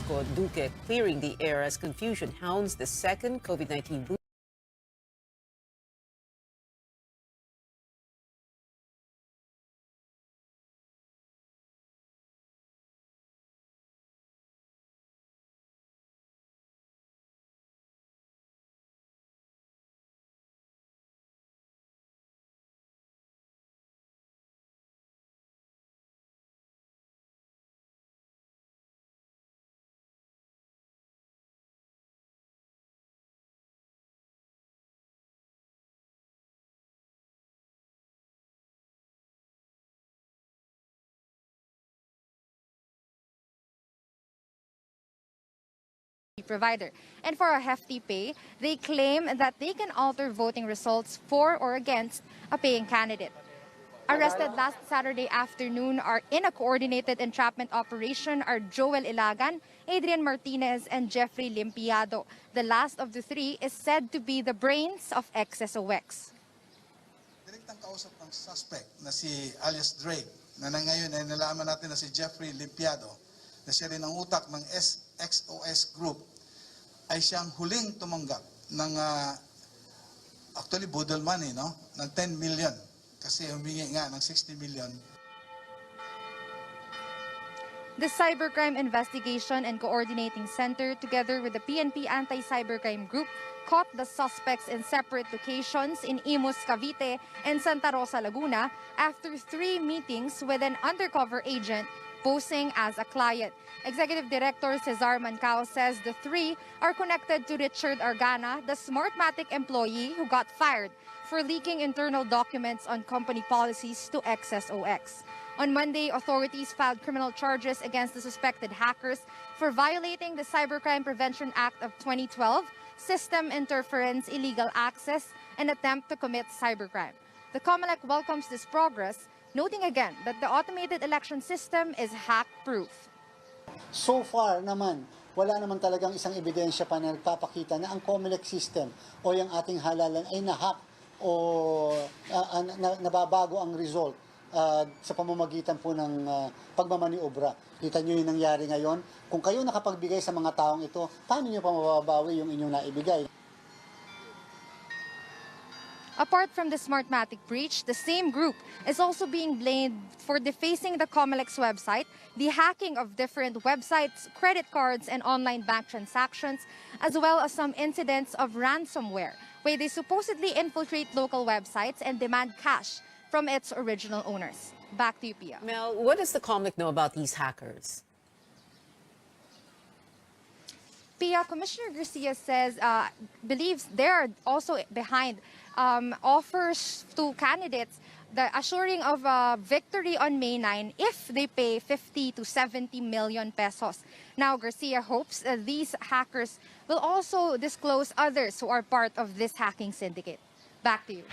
Francisco Duque clearing the air as confusion hounds the second COVID-19 booster. Provider. And for a hefty pay, they claim that they can alter voting results for or against a paying candidate. Arrested last Saturday afternoon are in a coordinated entrapment operation are Joel Ilagan, Adrian Martinez, and Jeffrey Limpiado. The last of the three is said to be the brains of XSOX. Direktang kausap ng suspect na si alias Drake na ngayon ay nalaman natin na si Jeffrey Limpiado na siya rin ang utak ng XOS Group ay siyang huling tumanggap ng actually budol money, no? Ng 10 million kasi humingi nga ng 60 million. The Cybercrime Investigation and Coordinating Center, together with the PNP Anti-Cybercrime Group, caught the suspects in separate locations in Imus, Cavite, and Santa Rosa, Laguna, after 3 meetings with an undercover agent posing as a client. Executive Director Cesar Mancao says the 3 are connected to Richard Argana, the Smartmatic employee who got fired for leaking internal documents on company policies to XSOX. On Monday, authorities filed criminal charges against the suspected hackers for violating the Cybercrime Prevention Act of 2012, system interference, illegal access, and attempt to commit cybercrime. The COMELEC welcomes this progress, noting again that the automated election system is hack-proof. So far naman, wala naman talagang isang ebidensya pa na nagpapakita na ang COMELEC system o yung ating halalan ay na-hack o nababago ang result sa pamamagitan po ng pagmamaniobra. Kita nyo yung nangyari ngayon. Kung kayo nakapagbigay sa mga taong ito, paano nyo pa mababawi yung inyong naibigay? Apart from the Smartmatic breach, the same group is also being blamed for defacing the COMELEC's website, the hacking of different websites, credit cards, and online bank transactions, as well as some incidents of ransomware, where they supposedly infiltrate local websites and demand cash from its original owners. Back to you, Pia. Mel, what does the COMELEC know about these hackers? Pia, Commissioner Garcia says believes they are also behind offers to candidates the assuring of victory on May 9 if they pay 50 to 70 million pesos. Now, Garcia hopes these hackers will also disclose others who are part of this hacking syndicate. Back to you.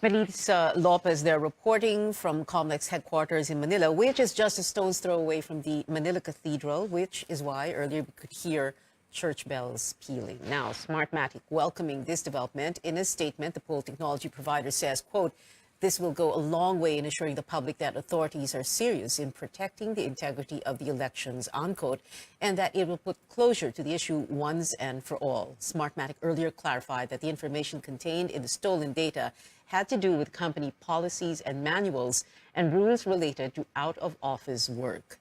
Melissa Lopez there reporting from COMELEC's headquarters in Manila, which is just a stone's throw away from the Manila Cathedral, which is why earlier we could hear church bells pealing. Now, Smartmatic welcoming this development. In a statement, the poll technology provider says, quote, this will go a long way in assuring the public that authorities are serious in protecting the integrity of the elections, unquote, and that it will put closure to the issue once and for all. Smartmatic earlier clarified that the information contained in the stolen data had to do with company policies and manuals and rules related to out-of-office work.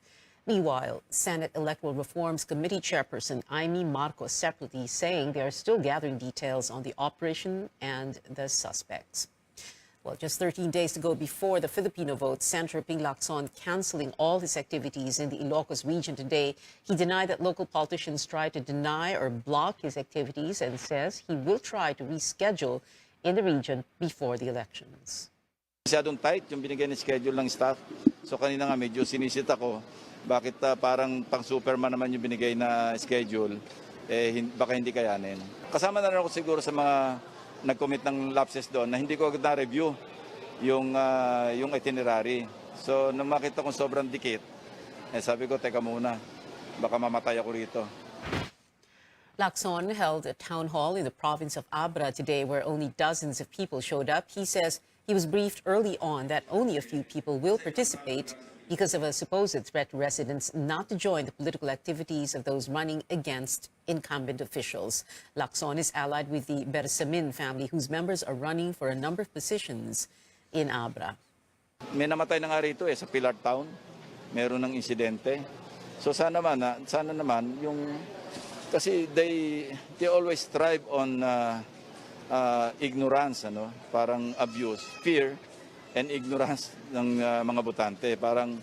Meanwhile, Senate Electoral Reforms Committee Chairperson Amy Marcos separately saying they are still gathering details on the operation and the suspects. Well, just 13 days to go before the Filipino vote, Senator Ping Lacson canceling all his activities in the Ilocos region today. He denied that local politicians tried to deny or block his activities and says he will try to reschedule in the region before the elections. Masyadong tight yung binigay na schedule ng staff. So kanina nga medyo sinisita ko. Bakit parang pang Superman naman yung binigay na schedule, baka hindi kayanin. Kasama na rin ako siguro sa mga nag-commit ng lapses doon na hindi ko agad na-review yung itinerary. So nung makita kong sobrang dikit, sabi ko, teka muna, baka mamatay ako rito. Lacson held a town hall in the province of Abra today where only dozens of people showed up. He says he was briefed early on that only a few people will participate because of a supposed threat to residents not to join the political activities of those running against incumbent officials. Lacson is allied with the Bersamin family, whose members are running for a number of positions in Abra. May namatay na nga rito sa Pilar Town. Meron ng insidente. So sana naman yung kasi they always thrive on ignorance, parang abuse, fear and ignorance ng mga botante. Parang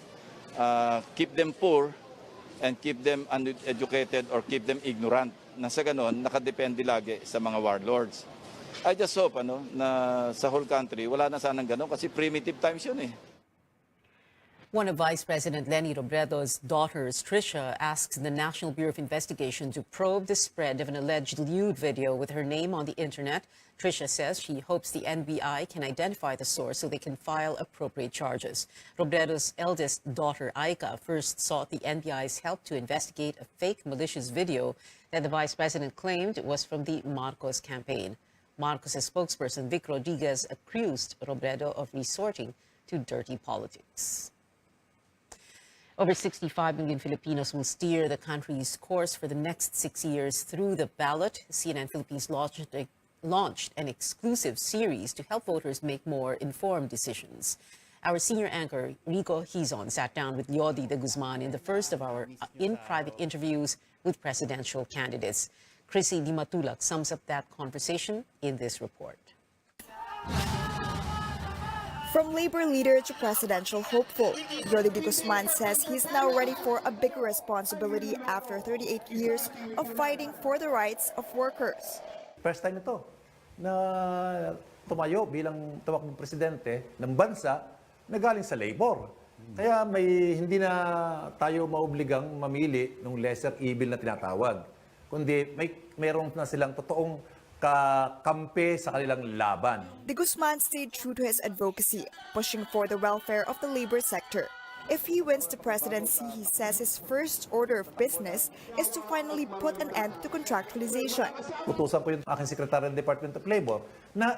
keep them poor and keep them uneducated or keep them ignorant. Na sa ganon, nakadepende lagi sa mga warlords. I just hope na sa whole country wala na sanang ganon kasi primitive times yun eh. One of Vice President Leni Robredo's daughters, Trisha, asks the National Bureau of Investigation to probe the spread of an alleged lewd video with her name on the internet. Trisha says she hopes the NBI can identify the source so they can file appropriate charges. Robredo's eldest daughter, Aika, first sought the NBI's help to investigate a fake malicious video that the vice president claimed was from the Marcos campaign. Marcos' spokesperson, Vic Rodriguez, accused Robredo of resorting to dirty politics. Over 65 million Filipinos will steer the country's course for the next 6 years through the ballot. CNN Philippines launched an exclusive series to help voters make more informed decisions. Our senior anchor, Rico Hizon, sat down with Yodi de Guzman in the first of our in-private interviews with presidential candidates. Chrissy Di Matulak sums up that conversation in this report. From labor leader to presidential hopeful, Yodi de Guzman says he's now ready for a bigger responsibility after 38 years of fighting for the rights of workers. First time ito na tumayo bilang tumakbong presidente ng bansa na galing sa labor. Kaya hindi na tayo maobligang mamili ng lesser evil na tinatawag. Kundi mayroon na silang totoong kakampi sa kanilang laban. De Guzman stayed true to his advocacy, pushing for the welfare of the labor sector. If he wins the presidency, he says his first order of business is to finally put an end to contractualization. Utusan ko yung aking Secretary ng Department of Labor na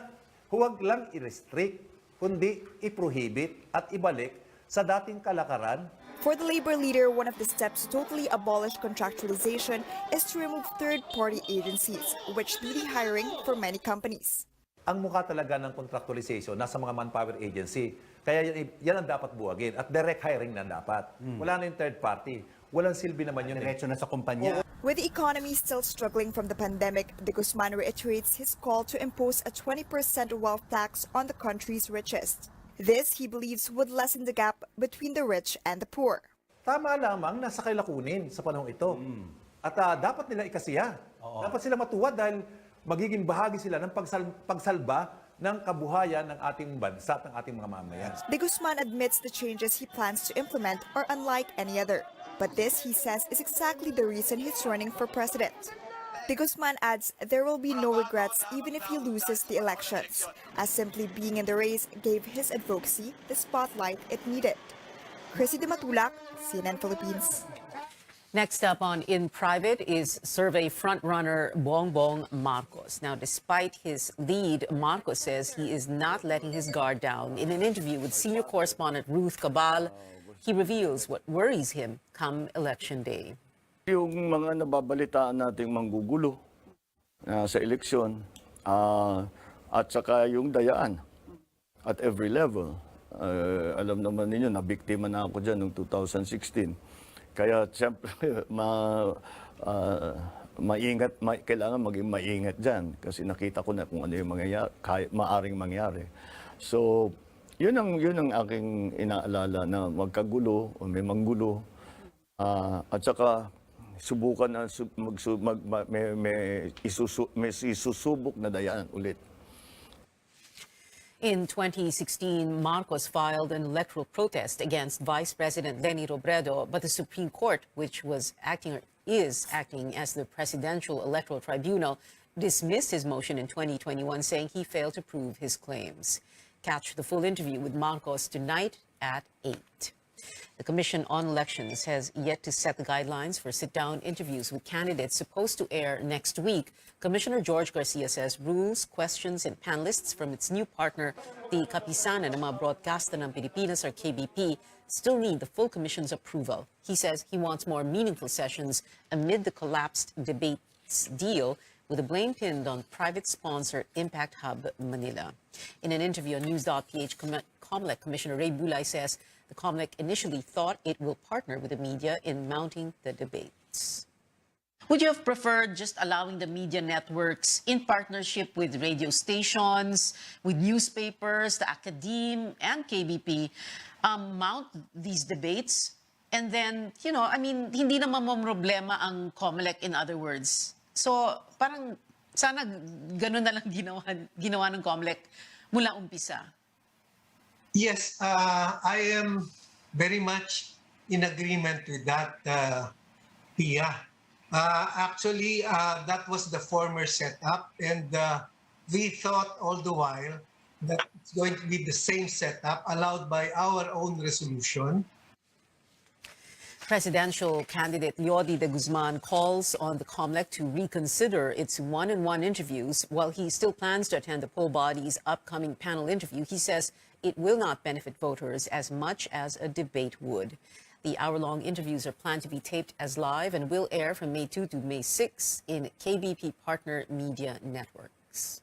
huwag lang i-restrict, kundi i-prohibit at ibalik sa dating kalakaran. For the labor leader, one of the steps to totally abolish contractualization is to remove third-party agencies, which lead hiring for many companies. Ang mukha talaga ng contractualization nasa mga manpower agency. Kaya yan ang dapat buwagin at direct hiring na dapat. Wala na yung third party. Walang silbi naman yun. Diretso na sa kumpanya. With the economy still struggling from the pandemic, De Guzman reiterates his call to impose a 20% wealth tax on the country's richest. This, he believes, would lessen the gap between the rich and the poor. Tama lamang nasa kanila kunin sa panahon ito. At dapat nila ikasiya. Dapat sila matuwa dahil magiging bahagi sila ng pagsalba ng kabuhayan ng ating bansa at ng ating mga mamayan. De Guzman admits the changes he plans to implement are unlike any other. But this, he says, is exactly the reason he's running for president. De Guzman adds there will be no regrets even if he loses the elections, as simply being in the race gave his advocacy the spotlight it needed. Chrissy Di Matulak, CNN Philippines. Next up on In Private is survey frontrunner Bongbong Marcos. Now, despite his lead, Marcos says he is not letting his guard down. In an interview with senior correspondent Ruth Cabal, he reveals what worries him come Election Day. Yung mga nababalitaan nating manggugulo sa eleksyon at saka yung dayaan at every level. Alam naman ninyo, nabiktima na ako dyan noong 2016. Kaya siyempre, kailangan maging maingat dyan kasi nakita ko na kung ano yung maaring mangyari. So, yun ang aking inaalala na magkagulo o may manggulo at saka subukan na may isusubok na dayaan ulit. In 2016, Marcos filed an electoral protest against Vice President Leni Robredo, but the Supreme Court, which is acting as the Presidential Electoral Tribunal, dismissed his motion in 2021, saying he failed to prove his claims. Catch the full interview with Marcos tonight at 8. The Commission on Elections has yet to set the guidelines for sit-down interviews with candidates supposed to air next week. Commissioner George Garcia says rules, questions, and panelists from its new partner, the Kapisanan ng mga Broadcasta ng Pilipinas or KBP, still need the full Commission's approval. He says he wants more meaningful sessions amid the collapsed debates deal, with the blame pinned on private sponsor Impact Hub Manila. In an interview on News.ph, COMELEC Commissioner Ray Bulay says the COMELEC initially thought it will partner with the media in mounting the debates. Would you have preferred just allowing the media networks in partnership with radio stations, with newspapers, the academe, and KBP mount these debates? And then, hindi naman mo problema ang COMELEC, in other words. So, parang sana ganun na lang ginawa ng COMELEC mula umpisa. Yes, I am very much in agreement with that, Pia. Actually, that was the former setup, and we thought all the while that it's going to be the same setup allowed by our own resolution. Presidential candidate Leody de Guzman calls on the COMELEC to reconsider its one-on-one interviews. While he still plans to attend the poll body's upcoming panel interview, he says it will not benefit voters as much as a debate would. The hour-long interviews are planned to be taped as live and will air from May 2 to May 6 in KBP partner media networks.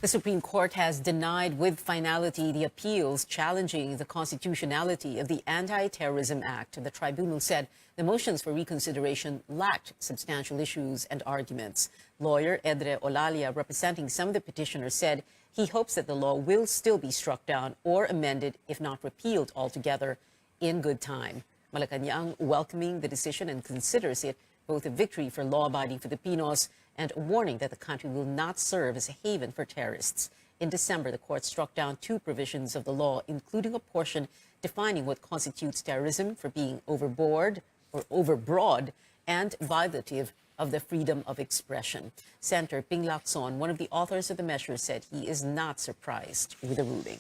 The Supreme Court has denied with finality the appeals challenging the constitutionality of the Anti-Terrorism Act. The tribunal said the motions for reconsideration lacked substantial issues and arguments. Lawyer Edre Olalia, representing some of the petitioners, said he hopes that the law will still be struck down or amended, if not repealed altogether, in good time. Malacanang welcoming the decision and considers it both a victory for law-abiding Filipinos and a warning that the country will not serve as a haven for terrorists. In December, the court struck down 2 provisions of the law, including a portion defining what constitutes terrorism for being overboard or overbroad and violative of the freedom of expression. Senator Ping Lacson, one of the authors of the measure, said he is not surprised with the ruling.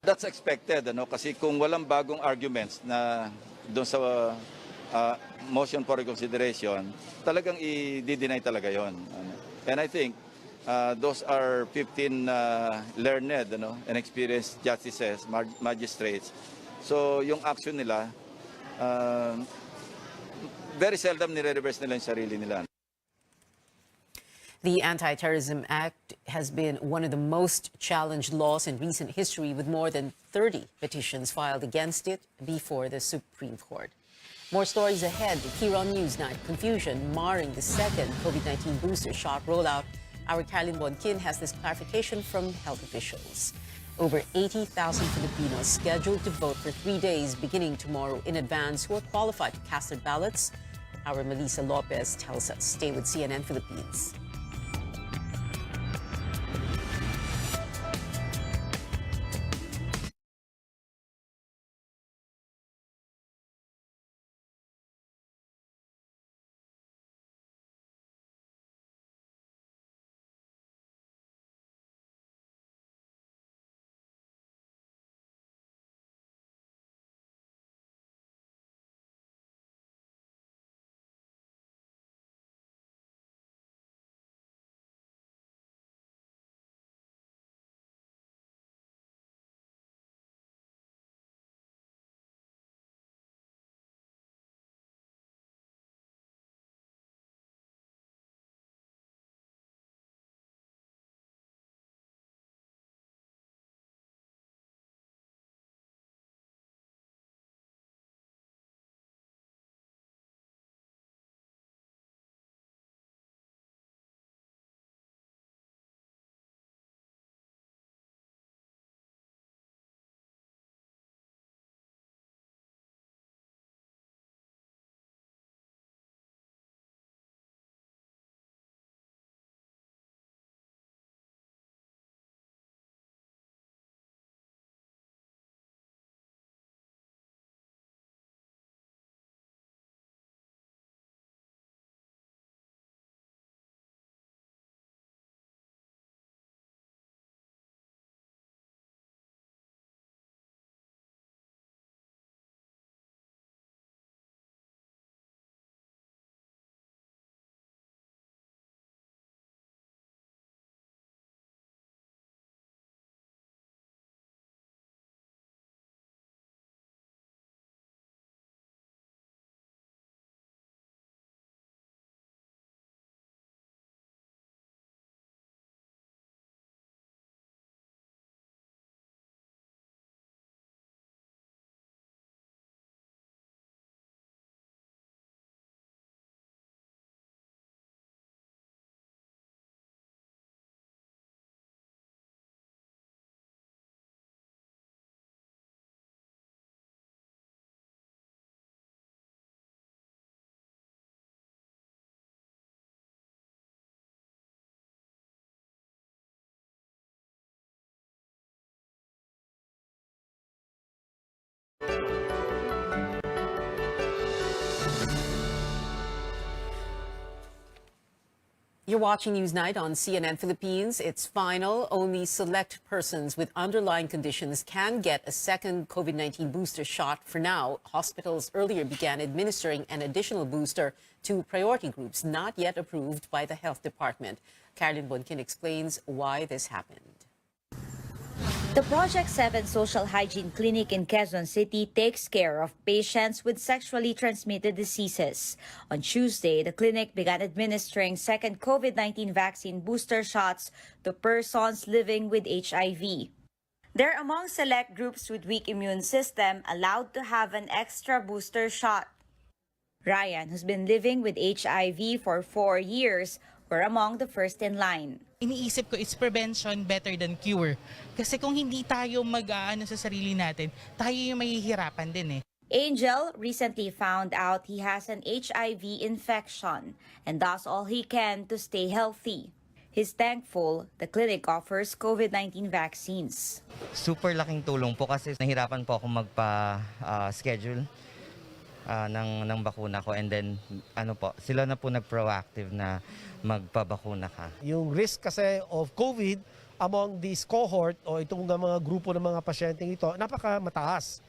That's expected, kasi kung walang bagong arguments na doon sa motion for reconsideration, talagang i-deny talaga yon. And I think those are 15 learned and experienced justices, magistrates. So yung action nila, very seldom nire-reverse nila yung sarili nila. The Anti-Terrorism Act has been one of the most challenged laws in recent history, with more than 30 petitions filed against it before the Supreme Court. More stories ahead here on Newsnight. Confusion marring the second COVID-19 booster shot rollout. Our Carolyn Bonkin has this clarification from health officials. Over 80,000 Filipinos scheduled to vote for 3 days beginning tomorrow in advance who are qualified to cast their ballots. Our Melissa Lopez tells us. Stay with CNN Philippines. You're watching Newsnight on CNN Philippines. It's final. Only select persons with underlying conditions can get a second COVID-19 booster shot. For now, hospitals earlier began administering an additional booster to priority groups not yet approved by the health department. Carolyn Bonkin explains why this happened. The Project 7 Social Hygiene Clinic in Quezon City takes care of patients with sexually transmitted diseases. On Tuesday, the clinic began administering second COVID-19 vaccine booster shots to persons living with HIV. They're among select groups with weak immune system allowed to have an extra booster shot. Ryan, who's been living with HIV for 4 years, were among the first in line. Iniisip ko it's prevention better than cure. Kasi kung hindi tayo mag-aano sa sarili natin, tayo yung mahihirapan din eh. Angel recently found out he has an HIV infection and does all he can to stay healthy. He's thankful the clinic offers COVID-19 vaccines. Super laking tulong po kasi nahirapan po ako magpa-schedule ng bakuna ko, and then sila na po nag-proactive na magpabakuna ka. Yung risk kasi of COVID among this cohort o itong mga grupo ng mga pasyenteng ito, napaka mataas.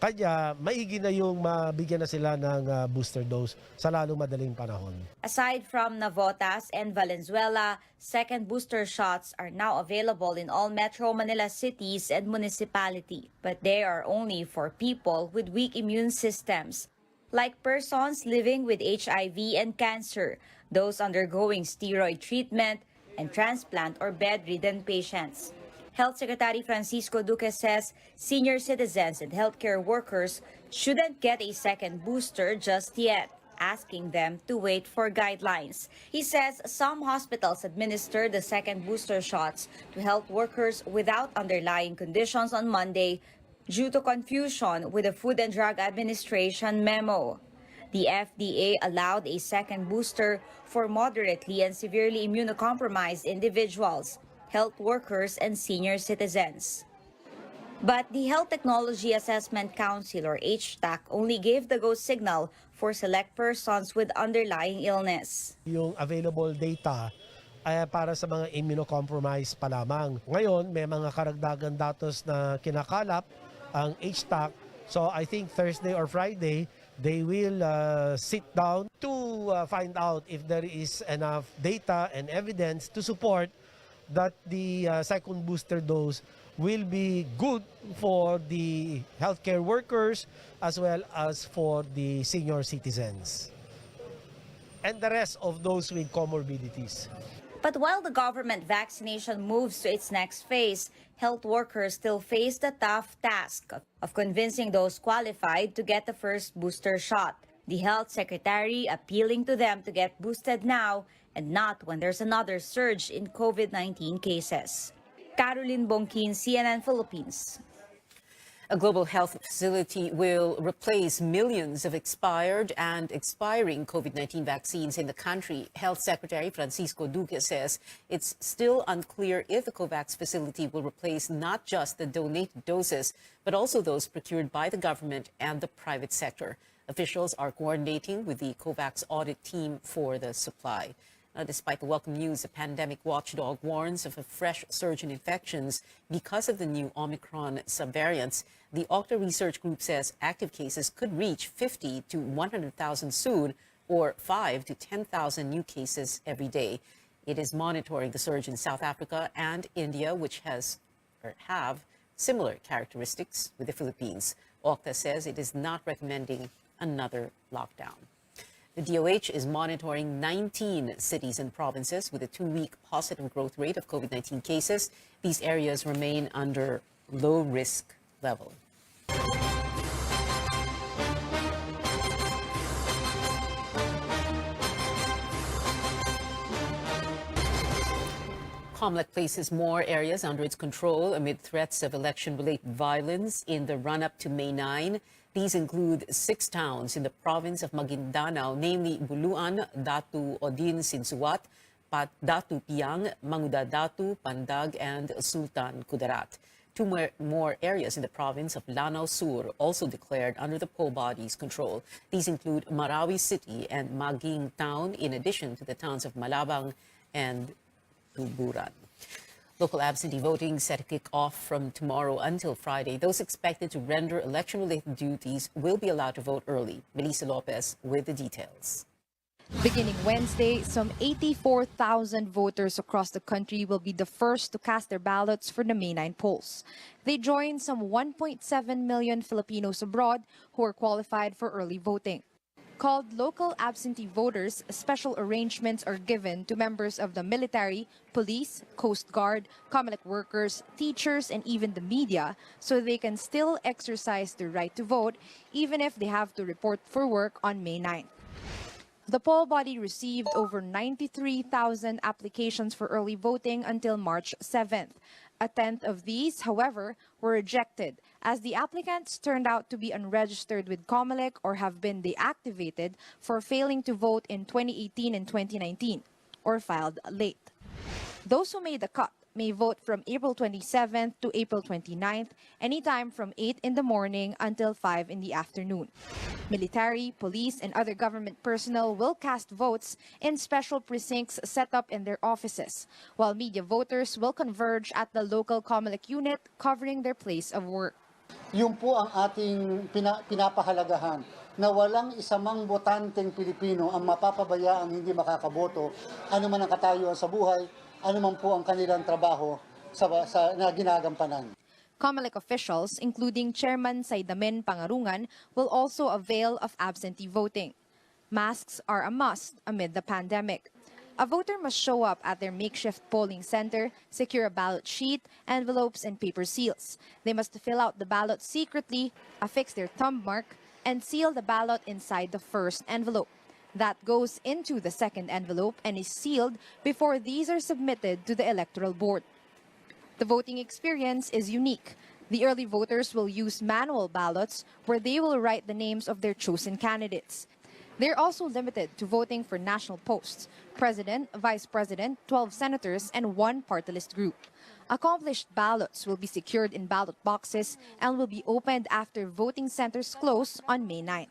Kaya maigi na yung mabigyan na sila ng booster dose sa lalong madaling panahon. Aside from Navotas and Valenzuela, second booster shots are now available in all Metro Manila cities and municipality. But they are only for people with weak immune systems, like persons living with HIV and cancer, those undergoing steroid treatment, and transplant or bedridden patients. Health Secretary Francisco Duque says senior citizens and healthcare workers shouldn't get a second booster just yet, asking them to wait for guidelines. He says some hospitals administered the second booster shots to health workers without underlying conditions on Monday due to confusion with the Food and Drug Administration memo. The FDA allowed a second booster for moderately and severely immunocompromised individuals, health workers, and senior citizens. But the Health Technology Assessment Council, or HTAC, only gave the go signal for select persons with underlying illness. Yung available data ay para sa mga immunocompromised pa lamang. Ngayon, may mga karagdagan datos na kinakalap ang HTAC. So I think Thursday or Friday, they will sit down to find out if there is enough data and evidence to support that the second booster dose will be good for the healthcare workers as well as for the senior citizens and the rest of those with comorbidities. But while the government vaccination moves to its next phase, health workers still face the tough task of convincing those qualified to get the first booster shot. The health secretary appealing to them to get boosted now and not when there's another surge in COVID-19 cases. Caroline Bonkin, CNN Philippines. A global health facility will replace millions of expired and expiring COVID-19 vaccines in the country. Health Secretary Francisco Duque says it's still unclear if the COVAX facility will replace not just the donated doses, but also those procured by the government and the private sector. Officials are coordinating with the COVAX audit team for the supply. Despite the welcome news, the pandemic watchdog warns of a fresh surge in infections because of the new Omicron subvariants. The Octa Research Group says active cases could reach 50 to 100,000 soon, or 5 to 10,000 new cases every day. It is monitoring the surge in South Africa and India, which have similar characteristics with the Philippines. Octa says it is not recommending another lockdown. The DOH is monitoring 19 cities and provinces with a 2-week positive growth rate of COVID-19 cases. These areas remain under low risk level. COMELEC places more areas under its control amid threats of election-related violence in the run-up to May 9. These include 6 towns in the province of Maguindanao, namely Buluan, Datu Odin Sinsuat, Datu Piang, Manguda Datu, Pandag, and Sultan Kudarat. 2 more areas in the province of Lanao Sur also declared under the poll body's control. These include Marawi City and Maging Town, in addition to the towns of Malabang and Tuburan. Local absentee voting set to kick off from tomorrow until Friday. Those expected to render election-related duties will be allowed to vote early. Melissa Lopez with the details. Beginning Wednesday, some 84,000 voters across the country will be the first to cast their ballots for the May 9 polls. They join some 1.7 million Filipinos abroad who are qualified for early voting. Called local absentee voters, special arrangements are given to members of the military, police, Coast Guard, COMELEC workers, teachers, and even the media, so they can still exercise their right to vote even if they have to report for work on May 9th. The poll body received over 93,000 applications for early voting until March 7th. A tenth of these, however, were rejected as the applicants turned out to be unregistered with COMELEC or have been deactivated for failing to vote in 2018 and 2019 or filed late. Those who made the cut may vote from April 27th to April 29th, anytime from 8 in the morning until 5 in the afternoon. Military, police, and other government personnel will cast votes in special precincts set up in their offices, while media voters will converge at the local COMELEC unit covering their place of work. Yun po ang ating pinapahalagahan na walang isamang botanteng Pilipino ang mapapabayaang hindi makakaboto, anuman ang katayuan sa buhay, anuman po ang kanilang trabaho na ginagampanan. COMELEC officials, including Chairman Saidamen Pangarungan, will also avail of absentee voting. Masks are a must amid the pandemic. A voter must show up at their makeshift polling center, secure a ballot sheet, envelopes, and paper seals. They must fill out the ballot secretly, affix their thumb mark, and seal the ballot inside the first envelope. That goes into the second envelope and is sealed before these are submitted to the Electoral Board. The voting experience is unique. The early voters will use manual ballots where they will write the names of their chosen candidates. They're also limited to voting for national posts, president, vice president, 12 senators, and 1 party list group. Accomplished ballots will be secured in ballot boxes and will be opened after voting centers close on May 9th.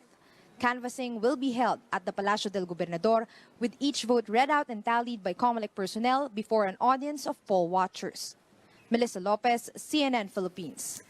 Canvassing will be held at the Palacio del Gobernador, with each vote read out and tallied by COMELEC personnel before an audience of poll watchers. Melissa Lopez, CNN Philippines.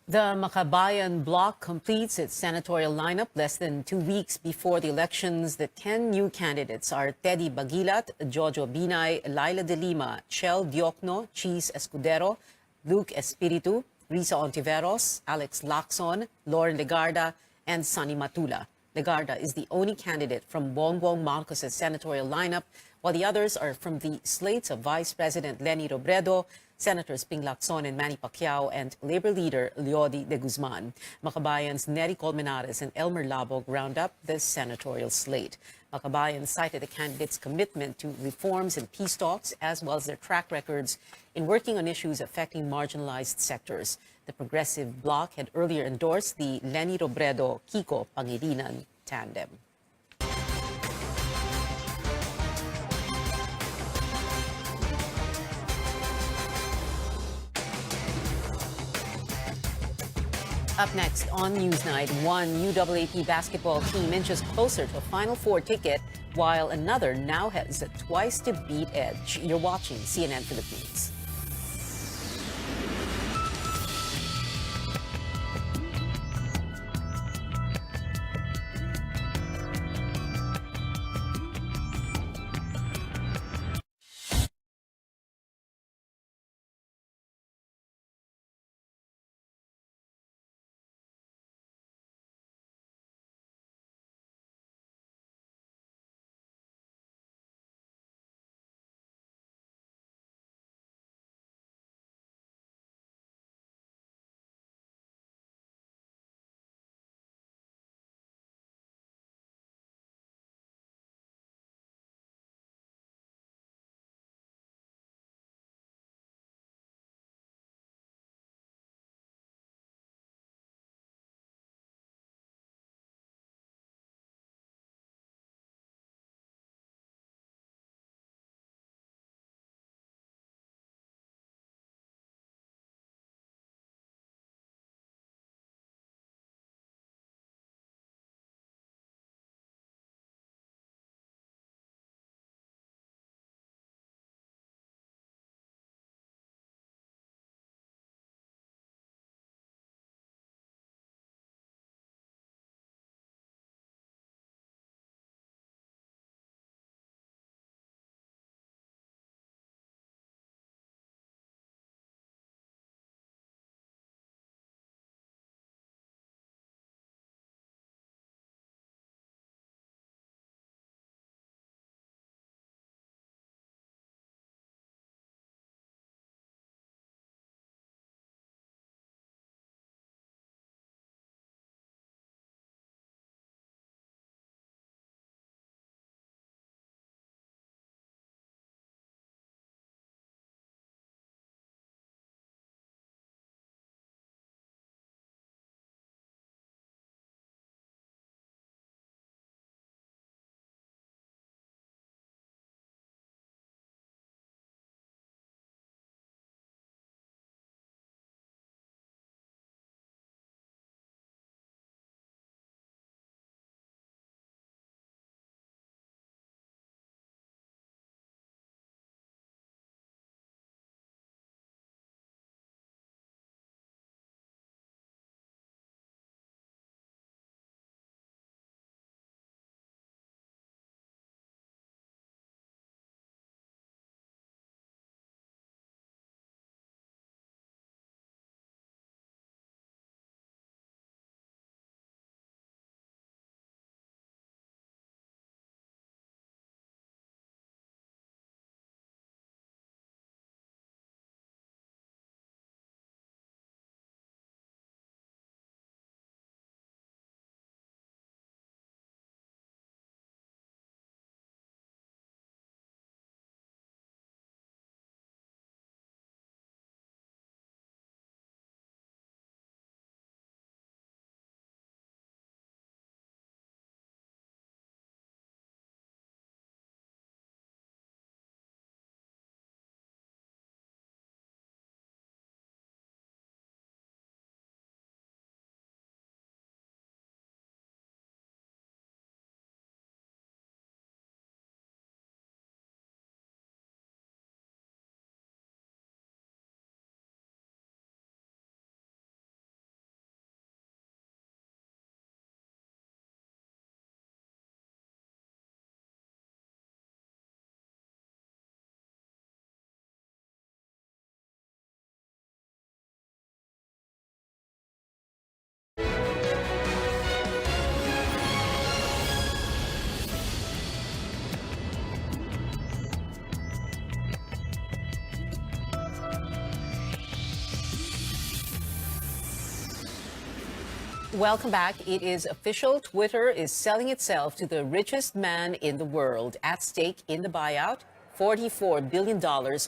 The Makabayan bloc completes its senatorial lineup less than 2 weeks before the elections. The 10 new candidates are Teddy Bagilat, Jojo Binay, Laila de Lima, Chel Diokno, Cheese Escudero, Luke Espiritu, Risa Ontiveros, Alex Lacson, Lauren Legarda, and Sonny Matula. Legarda is the only candidate from Bongbong Marcos' senatorial lineup, while the others are from the slates of Vice President Leni Robredo, Senators Ping Lacson and Manny Pacquiao, and Labor leader Leody de Guzman. Makabayan's Nery Colmenares and Elmer Labog round up the senatorial slate. Makabayan cited the candidates' commitment to reforms and peace talks, as well as their track records in working on issues affecting marginalized sectors. The Progressive Bloc had earlier endorsed the Leni Robredo-Kiko Pangilinan tandem. Up next on Newsnight, one UAAP basketball team inches closer to a Final Four ticket, while another now has a twice-to-beat edge. You're watching CNN Philippines. Welcome back. It is official. Twitter is selling itself to the richest man in the world. At stake in the buyout, $44 billion,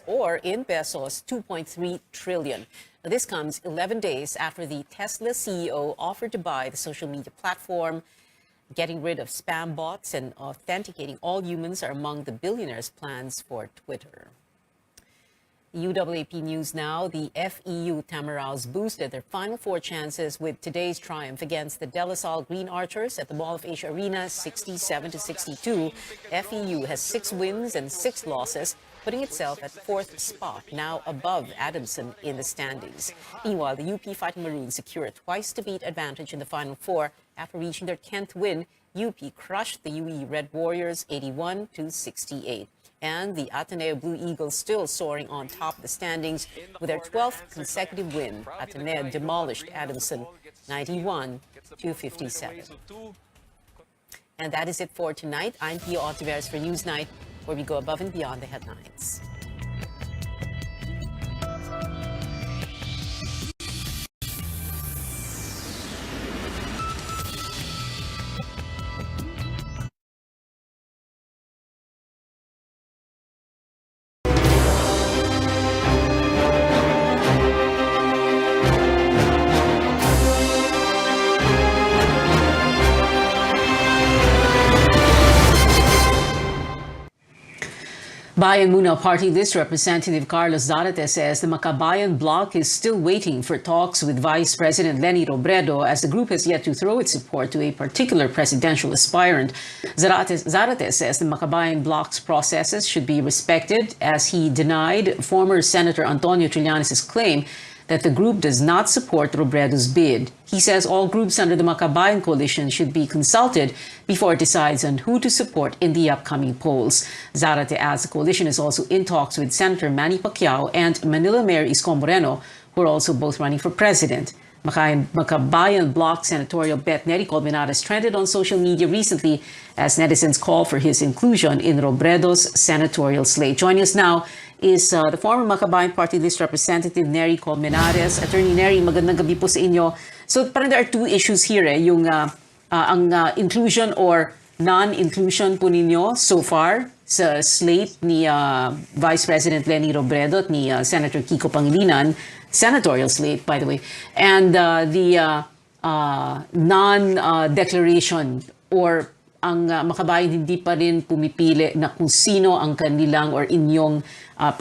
or in pesos, 2.3 trillion. Now, this comes 11 days after the Tesla CEO offered to buy the social media platform. Getting rid of spam bots and authenticating all humans are among the billionaire's plans for Twitter. UAAP News now. The FEU Tamaraos boosted their final four chances with today's triumph against the De La Salle Green Archers at the Mall of Asia Arena, 67-62. FEU has 6 wins and 6 losses, putting itself at 4th spot, now above Adamson in the standings. Meanwhile, the UP Fighting Maroons secure a twice-to-beat advantage in the Final Four. After reaching their 10th win, UP crushed the UE Red Warriors 81-68. And the Ateneo Blue Eagles still soaring on top of the standings with their 12th consecutive win. Ateneo demolished Adamson 91-57. And that is it for tonight. I'm Pio Ontiveros for Newsnight, where we go above and beyond the headlines. Bayan Muna Party List Representative Carlos Zarate says the Makabayan bloc is still waiting for talks with Vice President Leni Robredo, as the group has yet to throw its support to a particular presidential aspirant. Zarate says the Makabayan bloc's processes should be respected, as he denied former Senator Antonio Trillanes' claim that the group does not support Robredo's bid. He says all groups under the Makabayan coalition should be consulted before it decides on who to support in the upcoming polls. Zarate adds the coalition is also in talks with Senator Manny Pacquiao and Manila Mayor Isko Moreno, who are also both running for president. Makabayan bloc senatorial bet Nery Colmenares trended on social media recently as netizens call for his inclusion in Robredo's senatorial slate. Joining us now is the former Makabayan Party List Representative Nery Colmenares. Attorney Nery, magandang gabi po sa inyo. So parang there are two issues here, yung ang inclusion or non-inclusion po ninyo so far sa slate ni Vice President Leni Robredo at ni Senator Kiko Pangilinan, senatorial slate, by the way, and the non-declaration or ang Makabayan hindi pa rin pumipili na kung sino ang kanilang or inyong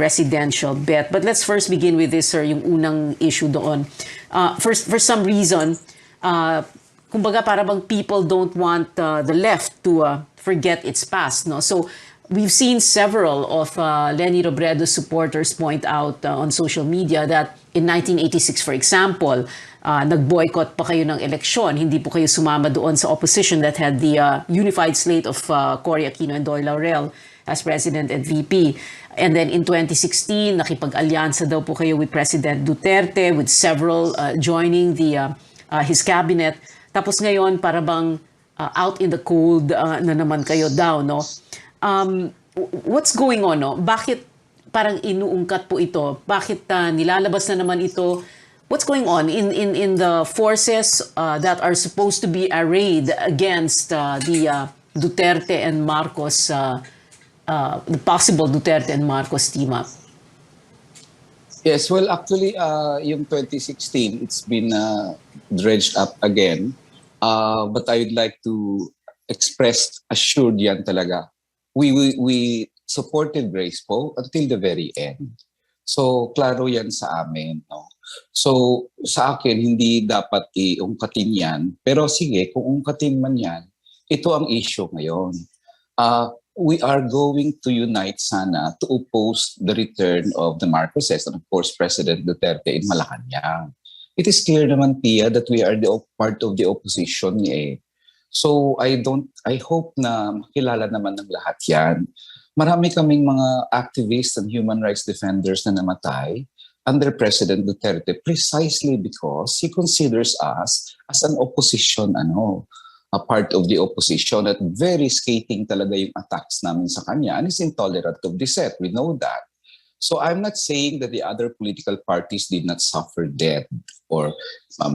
presidential bet. But let's first begin with this, sir, yung unang issue doon. For some reason, kumbaga para bang people don't want the left to forget its past, no? So we've seen several of Leni Robredo's supporters point out on social media that in 1986, for example, nag-boycott pa kayo ng eleksyon. Hindi po kayo sumama doon sa opposition that had the unified slate of Cory Aquino and Doy Laurel as president and VP. And then in 2016, nakipag-alyansa daw po kayo with President Duterte, with several joining his cabinet. Tapos ngayon, para bang out in the cold na naman kayo daw, no? What's going on, no? Bakit parang inuungkat po ito? Bakit nilalabas na naman ito? What's going on in the forces that are supposed to be arrayed against the Duterte and Marcos, the possible Duterte and Marcos team up? Yes, well, actually, yung 2016, it's been dredged up again. But I would like to express assured yan talaga. We supported Grace Poe until the very end. So, klaro yan sa amin. No? So, sa akin, hindi dapat iungkatin yan. Pero sige, kung ungkatin man yan, ito ang issue ngayon. We are going to unite sana to oppose the return of the Marcoses and of course President Duterte in Malacanang. It is clear naman, Pia, that we are part of the opposition eh. So I hope na makilala naman ng lahat yan. Marami kaming mga activists and human rights defenders na namatay under President Duterte precisely because he considers us as an opposition, a part of the opposition, at very scathing talaga yung attacks namin sa kanya, and is intolerant of dissent. We know that. So I'm not saying that the other political parties did not suffer death or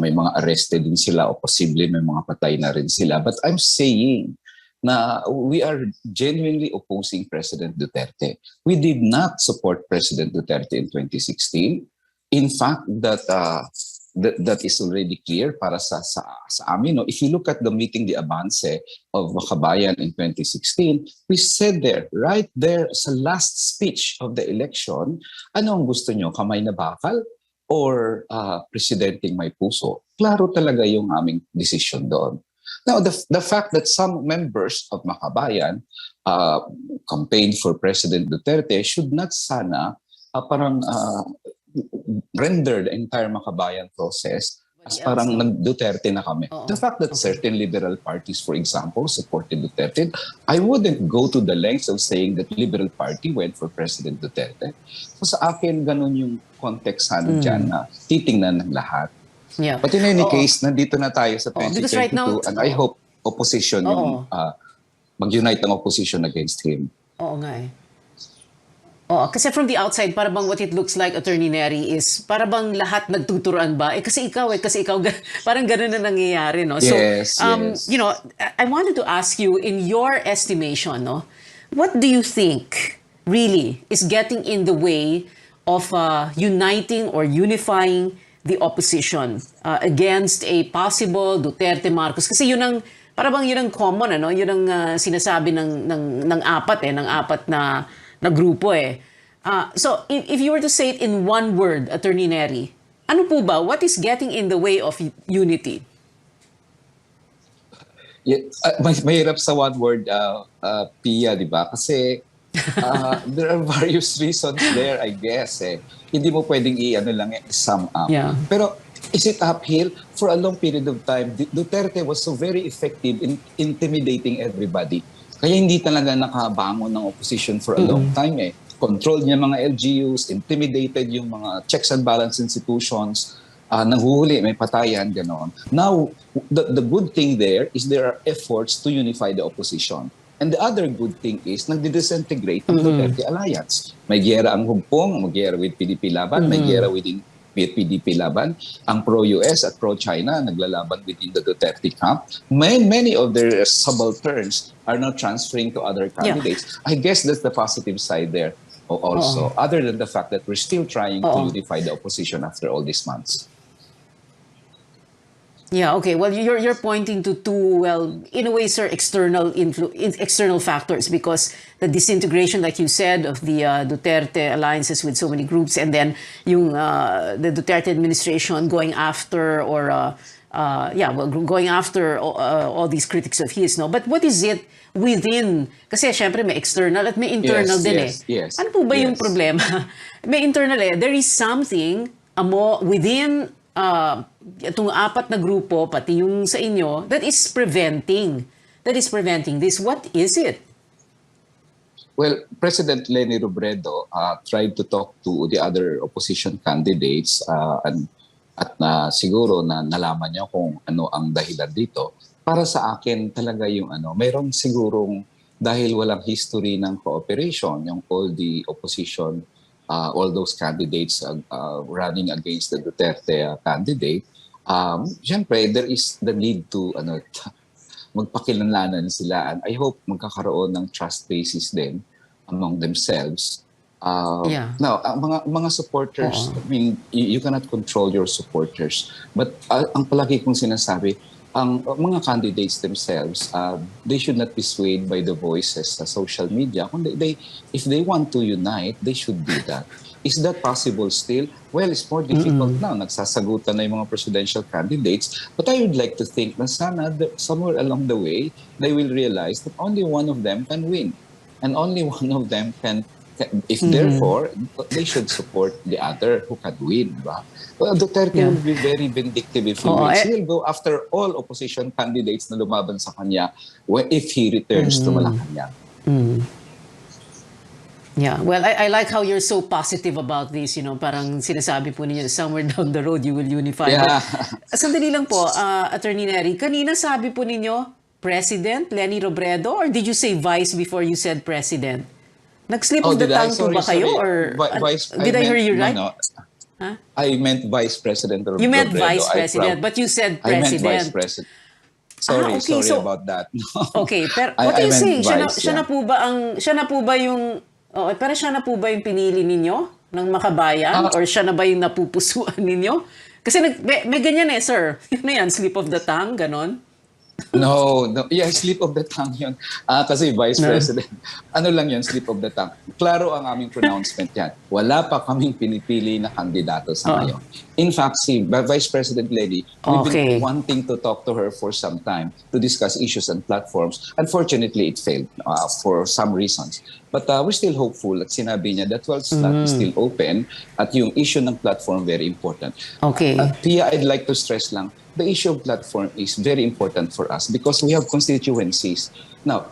may mga arrested din sila o posible may mga patay na rin sila. But I'm saying na we are genuinely opposing President Duterte. We did not support President Duterte in 2016. In fact, that is already clear para sa amin. No? If you look at the meeting, the avance of Makabayan in 2016, we said there, right there sa last speech of the election, ano ang gusto nyo? Kamay na bakal or presidenteng may puso? Klaro talaga yung aming decision doon. Now, the fact that some members of Makabayan campaigned for President Duterte should not sana render the entire Makabayan process as parang nag-Duterte na kami. The fact that certain liberal parties, for example, supported Duterte, I wouldn't go to the lengths of saying that Liberal Party went for President Duterte. So sa akin, ganun yung context sana dyan na titingnan ng lahat. Yeah. But in any case, nandito na tayo sa 2022 because right now, and I hope opposition yung mag-unite ng opposition against him. Oo nga eh. Oo, kasi from the outside, para bang what it looks like, Attorney Neri, is para bang lahat nagtuturuan ba? Kasi ikaw, parang ganun na nangyayari, no? So, Yes. you know, I wanted to ask you, in your estimation, no, what do you think really is getting in the way of uniting or unifying the opposition against a possible Duterte Marcos? Kasi yun ang, para bang yun ang common, ano? Yun ang sinasabi ng apat na grupo eh. So, if you were to say it in one word, Attorney Neri, ano po ba? What is getting in the way of unity? Yeah, mahirap sa one word, Pia, di ba? Kasi there are various reasons there, I guess. Hindi mo pwedeng sum up. Yeah. Pero is it uphill? For a long period of time, Duterte was so very effective in intimidating everybody. Kaya hindi talaga nakabangon ng opposition for a long time eh. Controlled niya mga LGUs, intimidated yung mga checks and balance institutions, nanghuhuli, may patayan, gano'n. Now, the good thing there is there are efforts to unify the opposition. And the other good thing is nagdi-disintegrate ang Duterte Alliance. May giyera ang Hugpong, may giyera with PDP Laban, may giyera within PDP Laban, ang pro-US at pro-China naglalaban within the Duterte camp. Many of their subalterns are now transferring to other candidates. Yeah. I guess that's the positive side there also, other than the fact that we're still trying to unify the opposition after all these months. Yeah, okay. Well, you're pointing to two, well, in a way, sir, external factors, because the disintegration, like you said, of the Duterte alliances with so many groups, and then the Duterte administration going after going after all these critics of his, no? But what is it within? Kasi syempre may external at may internal din Yes. Ano po ba yung problema? May internal There is something within itong apat na grupo, pati yung sa inyo, that is preventing this. What is it? Well, President Leni Robredo tried to talk to the other opposition candidates at siguro na nalaman niya kung ano ang dahilan dito. Para sa akin talaga yung mayroong sigurong dahil walang history ng cooperation, yung all the opposition, all those candidates running against the Duterte candidate, siyempre, there is the need to magpakilanlanan sila. And I hope magkakaroon ng trust basis din among themselves. Now, mga supporters, I mean, you cannot control your supporters. But ang palagi kong sinasabi, ang mga candidates themselves, they should not be swayed by the voices sa social media. If they want to unite, they should do that. Is that possible still? Well, it's more difficult now. Nagsasagutan na yung mga presidential candidates. But I would like to think na sana somewhere along the way, they will realize that only one of them can win. And only one of them can therefore, they should support the other who can win. Diba? Well, Duterte will be very vindictive if he wins. He will go after all opposition candidates na lumaban sa kanya if he returns to Malacanang. Yeah, well, I like how you're so positive about this, parang sinasabi po ninyo, somewhere down the road, you will unify. Yeah. Sandali lang po, Attorney Neri, kanina sabi po ninyo, President Leni Robredo, or did you say Vice before you said President? Nag-slip of the tongue po ba kayo? Or did I hear you right? No. Huh? I meant Vice President Robredo. You meant Vice President, but you said I meant President. Vice President. Sorry, okay, sorry so- about that. Okay, pero I- what are I you meant saying? Vice, Siya na po ba yung pero siya na po ba yung pinili ninyo ng makabayan or siya na ba yung napupusuan ninyo? Kasi may ganyan sir. Ano yan, slip of the tongue, ganon? No. Yeah, slip of the tongue yun. Kasi Vice No. President, ano lang yun, slip of the tongue. Klaro ang aming pronouncement yan. Wala pa kaming pinipili na kandidato sa ngayon. In fact, si Vice President Lady, we've Okay. been wanting to talk to her for some time to discuss issues and platforms. Unfortunately, it failed for some reasons. But we're still hopeful at sinabi niya that 12 slot is still open at yung issue ng platform very important. Okay. At Pia, I'd like to stress lang, the issue of platform is very important for us because we have constituencies. Now,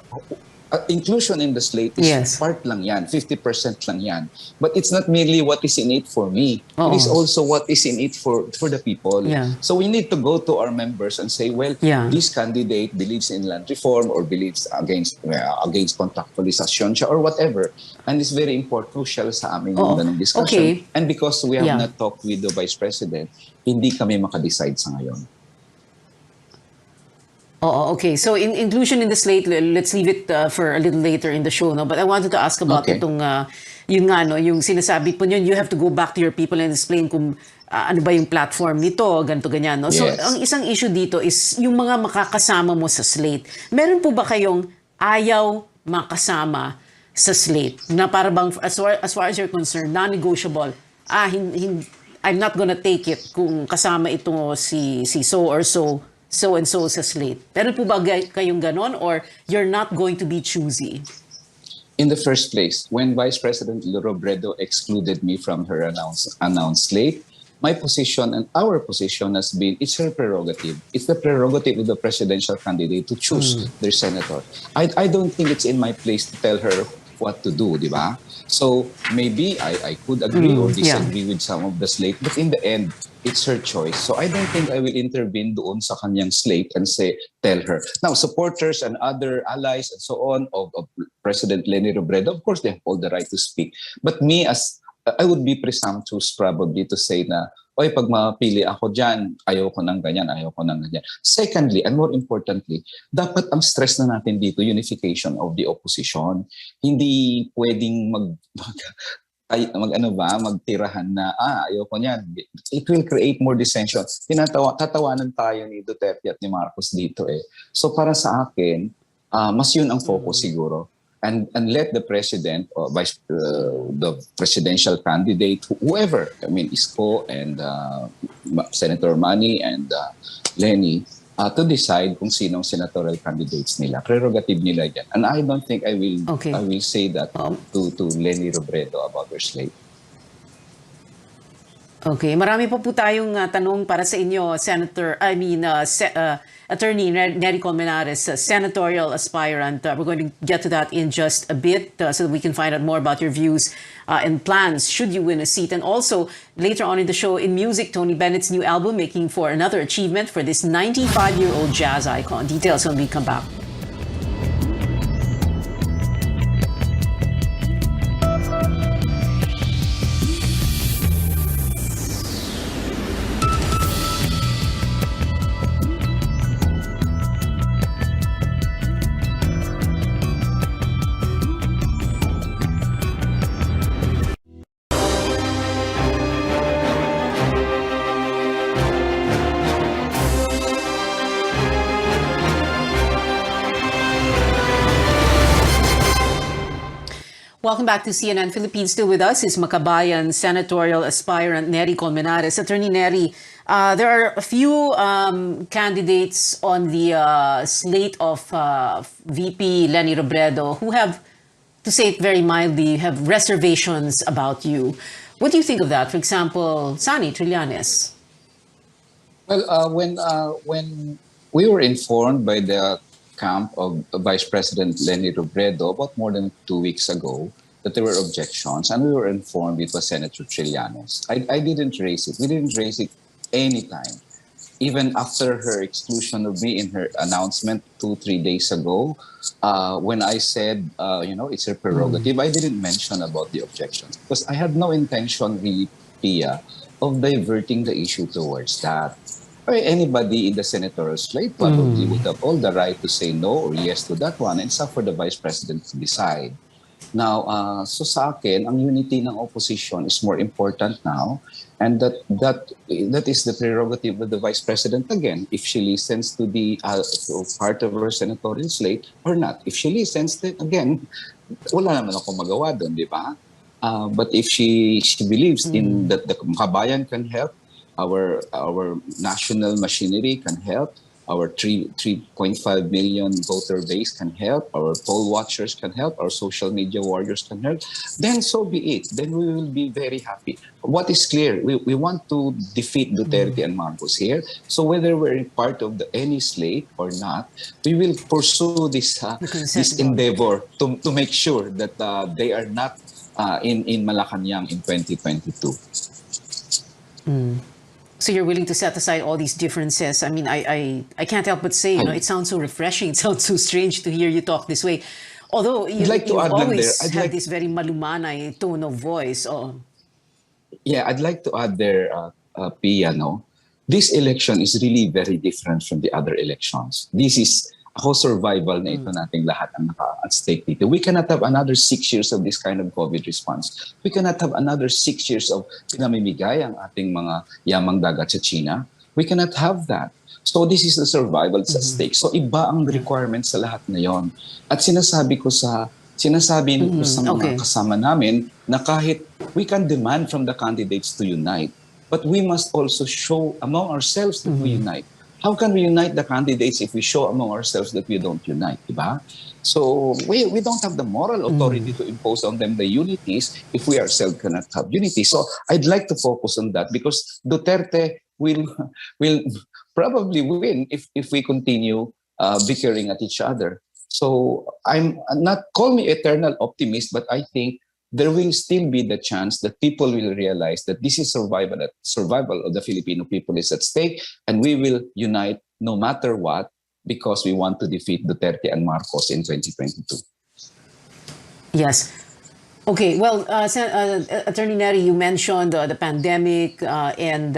inclusion in the slate is Yes. part lang yan, 50% lang yan. But it's not merely what is in it for me. It is also what is in it for the people. Yeah. So we need to go to our members and say, well, Yeah. this candidate believes in land reform or believes against contractualization siya or whatever. And it's very important, crucial sa aming ganung discussion. Okay. And because we have Yeah. not talked with the Vice President, hindi kami makadecide sa ngayon. Okay. So inclusion in the slate, let's leave it for a little later in the show. No? But I wanted to ask about Okay. itong, yun nga, no, yung sinasabi po yun, you have to go back to your people and explain kung ano ba yung platform nito, ganito, ganyan. No? So Yes. ang isang issue dito is yung mga makakasama mo sa slate. Meron po ba kayong ayaw makasama sa slate? Na para bang, as far as you're concerned, non-negotiable, I'm not gonna take it kung kasama ito si so or so and so sa slate. Pero po ba kayong ganon or you're not going to be choosy? In the first place, when Vice President Robredo excluded me from her announced slate, my position and our position has been, it's her prerogative. It's the prerogative of the presidential candidate to choose their senator. I don't think it's in my place to tell her what to do, di ba? So maybe I could agree or disagree with some of the slate, but in the end, it's her choice. So I don't think I will intervene doon sa kanyang slate and tell her. Now, supporters and other allies and so on of President Leni Robredo, of course, they have all the right to speak. But me, I would be presumptuous probably to say na, oy, pag mapili ako dyan, ayoko ng ganyan, ayoko ng ganyan. Secondly, and more importantly, dapat ang stress na natin dito, unification of the opposition. Hindi pwedeng magtirahan na, ayoko niyan. It will create more dissension. Tatawanan tayo ni Duterte at ni Marcos dito eh. So para sa akin, mas yun ang focus siguro. And let the president or the presidential candidate, whoever, I mean, Isko and Senator Manny and Leni, to decide kung sinong senatorial candidates nila. Prerogative nila yan. And I don't think I will say that to Leni Robredo about her slate. Okay, marami pa po tayong tanong para sa inyo, Attorney Nery Colmenares, senatorial aspirant. We're going to get to that in just a bit so that we can find out more about your views and plans should you win a seat. And also, later on in the show, in music, Tony Bennett's new album, making for another achievement for this 95-year-old jazz icon. Details when we come back. Welcome back to CNN Philippines. Still with us is Makabayan senatorial aspirant Nery Colmenares. Attorney Nery, there are a few candidates on the slate of VP Leni Robredo who have, to say it very mildly, have reservations about you. What do you think of that? For example, Sani Trillanes. Well, when we were informed by the camp of Vice President Leni Robredo about more than 2 weeks ago that there were objections, and we were informed it was Senator Trillanes. I didn't raise it. We didn't raise it anytime. even after her exclusion of me in her announcement 2-3 days ago, when I said, it's her prerogative, I didn't mention about the objections because I had no intention really, Pia, of diverting the issue towards that. Or anybody in the senatorial slate probably would have all the right to say no or yes to that one, and it's up for the Vice President to decide. Now, so sa akin, ang unity ng opposition is more important now, and that is the prerogative of the Vice President again, if she listens to the part of her senatorial slate or not. If she listens, then again, wala naman ako magawa doon, di ba? But if she believes in that the kabayan can help, our national machinery can help, our 3.5 million voter base can help, our poll watchers can help, our social media warriors can help, then so be it. Then we will be very happy. What is clear, we want to defeat Duterte and Marcos here. So whether we're part of any slate or not, we will pursue this endeavor to make sure that they are not in Malacanang in 2022. So you're willing to set aside all these differences. I mean, I can't help but say, it sounds so refreshing. It sounds so strange to hear you talk this way. Although you always have this very malumanay tone of voice. Yeah, I'd like to add there, Pia, this election is really very different from the other elections. This is survival na ito nating lahat ang at stake dito. We cannot have another 6 years of this kind of COVID response. We cannot have another 6 years of pinamimigay ang ating mga yamang dagat sa China. We cannot have that. So this is the survival at stake. So iba ang requirements sa lahat na yon. At sinasabi ko sa mga kasama namin na kahit we can demand from the candidates to unite, but we must also show among ourselves that we unite. How can we unite the candidates if we show among ourselves that we don't unite, diba? So we don't have the moral authority to impose on them the unities if we ourselves cannot have unity. So I'd like to focus on that because Duterte will probably win if we continue bickering at each other. So I'm not, call me eternal optimist, but I think there will still be the chance that people will realize that this is survival of the Filipino people is at stake, and we will unite no matter what because we want to defeat Duterte and Marcos in 2022. Yes. Okay, well, Attorney Neri, you mentioned the pandemic and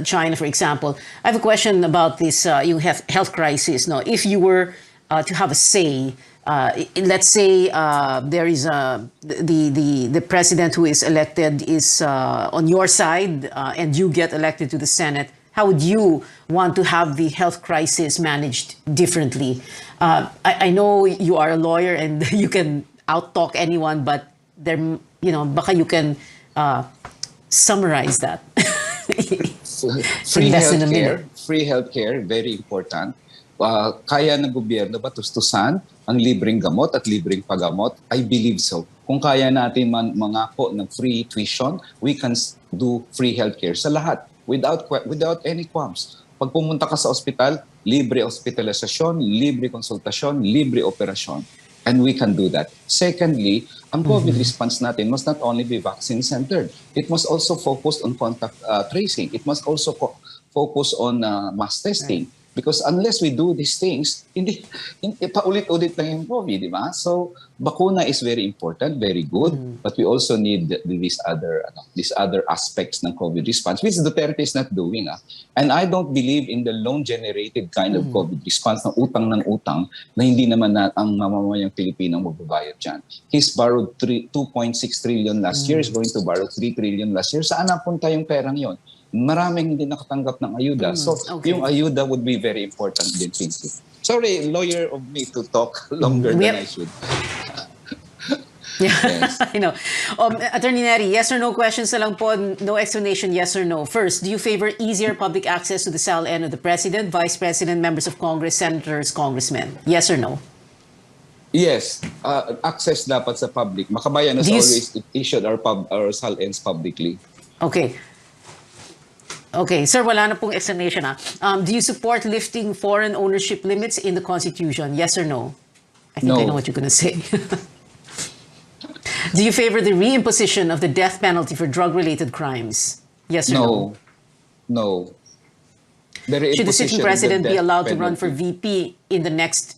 China, for example. I have a question about this health crisis. Now, if you were to have a say, let's say there is the president who is elected is on your side and you get elected to the Senate, how would you want to have the health crisis managed differently? I know you are a lawyer and you can out-talk anyone, but there, baka you can summarize that. Free healthcare, very important. Kaya ng gobyerno ba tustusan ang libreng gamot at libreng paggamot? I believe so. Kung kaya natin mangako ng free tuition, we can do free healthcare sa lahat without any qualms. Pag pumunta ka sa ospital, libre hospitalisasyon, libre konsultasyon, libre operasyon. And we can do that. Secondly, ang COVID response natin must not only be vaccine-centered. It must also focus on contact tracing. It must also focus on mass testing. Right. Because unless we do these things, hindi paulit-ulit lang yung COVID, di ba? So, bakuna is very important, very good, but we also need these other aspects ng COVID response, which Duterte is not doing. And I don't believe in the loan-generated kind of COVID response ng utang na hindi naman ang mamamayang Pilipino magbabayad dyan. He's borrowed 2.6 trillion last year, is going to borrow 3 trillion last year. Saan napunta yung perang yon? Maraming hindi nakatanggap ng ayuda. So, yung ayuda would be very important din, Pinky. Sorry, lawyer of me to talk longer than I should. Yeah, yes. I know. Attorney Neri, yes or no questions na lang po, no explanation, yes or no. First, do you favor easier public access to the SALN of the President, Vice President, members of Congress, Senators, Congressmen? Yes or no? Yes. Access dapat sa public. Makabayan has always issued our SALNs publicly. Okay. Okay, sir, wala na pong explanation. Do you support lifting foreign ownership limits in the Constitution? Yes or no? I think I know what you're going to say. Do you favor the reimposition of the death penalty for drug-related crimes? Yes or no? No. They're in Should the sitting position president the be death allowed to run for penalty. VP in the next?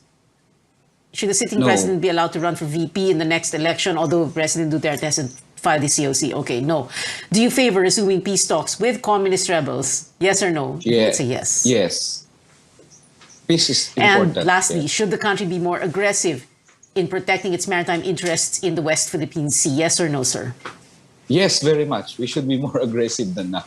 Should the sitting No. president be allowed to run for VP in the next election, although President Duterte hasn't filed the COC? Okay, no. Do you favor resuming peace talks with communist rebels? Yes or no? Yeah. It's a yes. Yes. Peace is And important. lastly, yes. should the country be more aggressive in protecting its maritime interests in the West Philippine Sea? Yes or no, sir? Yes, very much. We should be more aggressive than now.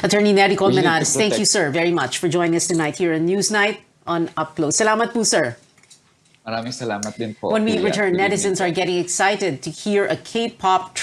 Attorney Nery We need to Colmenares, thank you, protect- sir, very much for joining us tonight here on Newsnight on Up Close. Salamat po, sir. Maraming salamat din po. When we Julia. return, Good evening netizens po. are getting excited to hear a K-pop